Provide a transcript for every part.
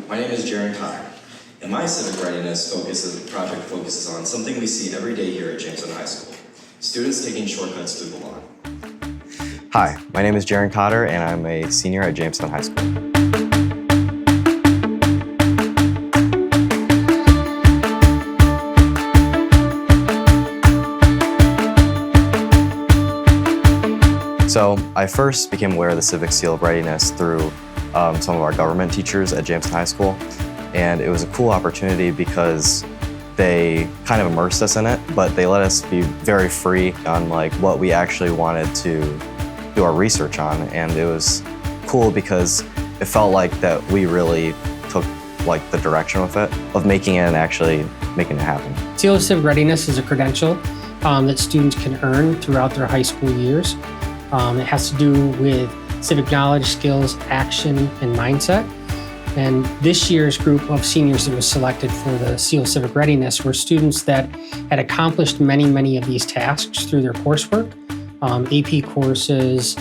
my name is Jaron Cotter, and my Civic Readiness project focuses on something we see every day here at Jamestown High School, students taking shortcuts through the lawn. Hi, my name is Jaron Cotter, and I'm a senior at Jamestown High School. So I first became aware of the Civic Seal of Readiness through some of our government teachers at Jamestown High School. And it was a cool opportunity because they kind of immersed us in it, but they let us be very free on what we actually wanted to do our research on. And it was cool because it felt like that we really took the direction with it, of making it and actually making it happen. Seal of Civic Readiness is a credential that students can earn throughout their high school years. It has to do with civic knowledge, skills, action, and mindset. And this year's group of seniors that was selected for the Seal of Civic Readiness were students that had accomplished many of these tasks through their coursework, AP courses,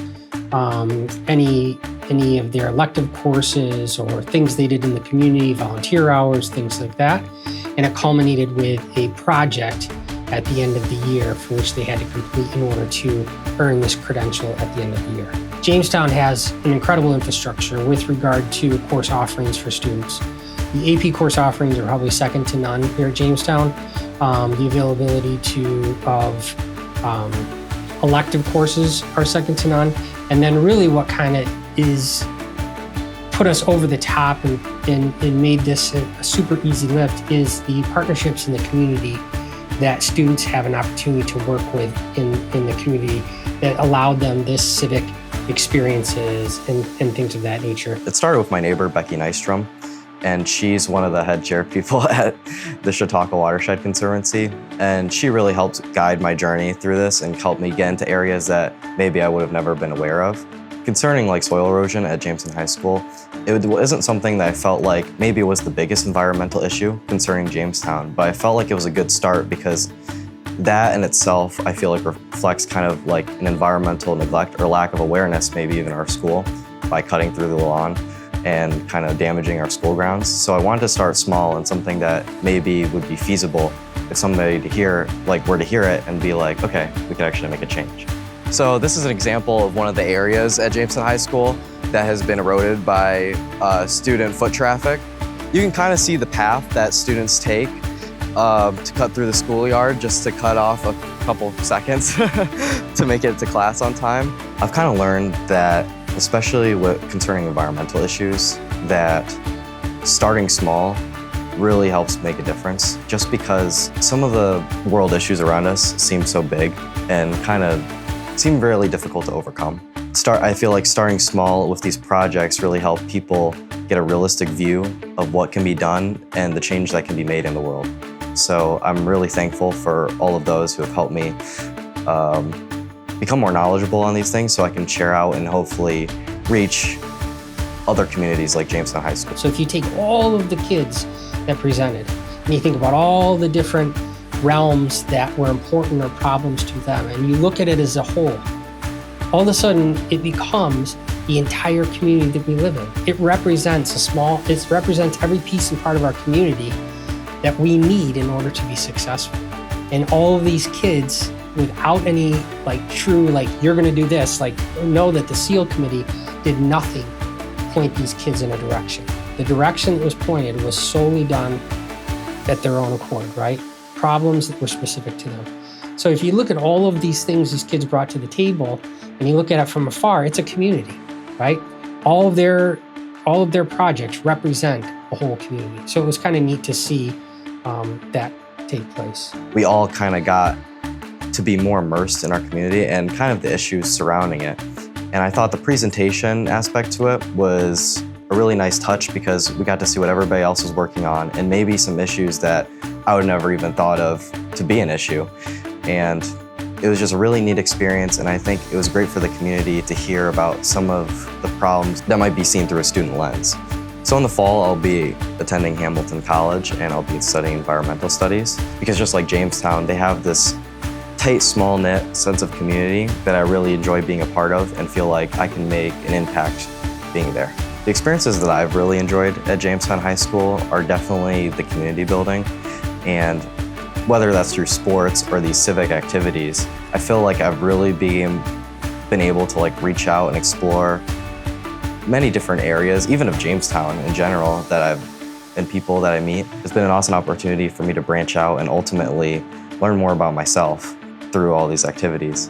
any of their elective courses, or things they did in the community, volunteer hours, things like that. And it culminated with a project at the end of the year for which they had to complete in order to earn this credential at the end of the year. Jamestown has an incredible infrastructure with regard to course offerings for students. The AP course offerings are probably second to none here at Jamestown. The availability of elective courses are second to none. And then really what kind of put us over the top and made this a super easy lift is the partnerships in the community that students have an opportunity to work with in the community that allowed them this civic experiences and things of that nature. It started with my neighbor, Becky Nystrom, and she's one of the head chair people at the Chautauqua Watershed Conservancy. And she really helped guide my journey through this and helped me get into areas that maybe I would have never been aware of. Concerning soil erosion at Jamestown High School, it wasn't something that I felt like maybe it was the biggest environmental issue concerning Jamestown, but I felt like it was a good start because that in itself, I feel reflects kind of an environmental neglect or lack of awareness, maybe even our school, by cutting through the lawn and kind of damaging our school grounds. So I wanted to start small and something that maybe would be feasible if somebody were to hear it and be like, okay, we could actually make a change. So this is an example of one of the areas at Jamestown High School that has been eroded by student foot traffic. You can kind of see the path that students take to cut through the schoolyard just to cut off a couple seconds to make it to class on time. I've kind of learned that, especially concerning environmental issues, that starting small really helps make a difference, just because some of the world issues around us seem so big and kind of seem really difficult to overcome. I feel like starting small with these projects really help people get a realistic view of what can be done and the change that can be made in the world. So I'm really thankful for all of those who have helped me become more knowledgeable on these things so I can share out and hopefully reach other communities like Jamestown High School. So if you take all of the kids that presented and you think about all the different realms that were important or problems to them, and you look at it as a whole, all of a sudden it becomes the entire community that we live in. It represents every piece and part of our community that we need in order to be successful. And all of these kids, without any true, you're gonna do this, know that the SEAL committee did nothing to point these kids in a direction. The direction that was pointed was solely done at their own accord, right? Problems that were specific to them. So if you look at all of these things these kids brought to the table, and you look at it from afar, it's a community, right? All of their projects represent a whole community. So it was kind of neat to see that take place. We all kind of got to be more immersed in our community and kind of the issues surrounding it. And I thought the presentation aspect to it was a really nice touch because we got to see what everybody else was working on and maybe some issues that I would never even thought of to be an issue. And it was just a really neat experience, and I think it was great for the community to hear about some of the problems that might be seen through a student lens. So in the fall, I'll be attending Hamilton College and I'll be studying environmental studies because just like Jamestown, they have this tight, small-knit sense of community that I really enjoy being a part of and feel like I can make an impact being there. The experiences that I've really enjoyed at Jamestown High School are definitely the community building, and whether that's through sports or these civic activities, I feel like I've really been able to reach out and explore many different areas, even of Jamestown in general, and people that I meet. It's been an awesome opportunity for me to branch out and ultimately learn more about myself through all these activities.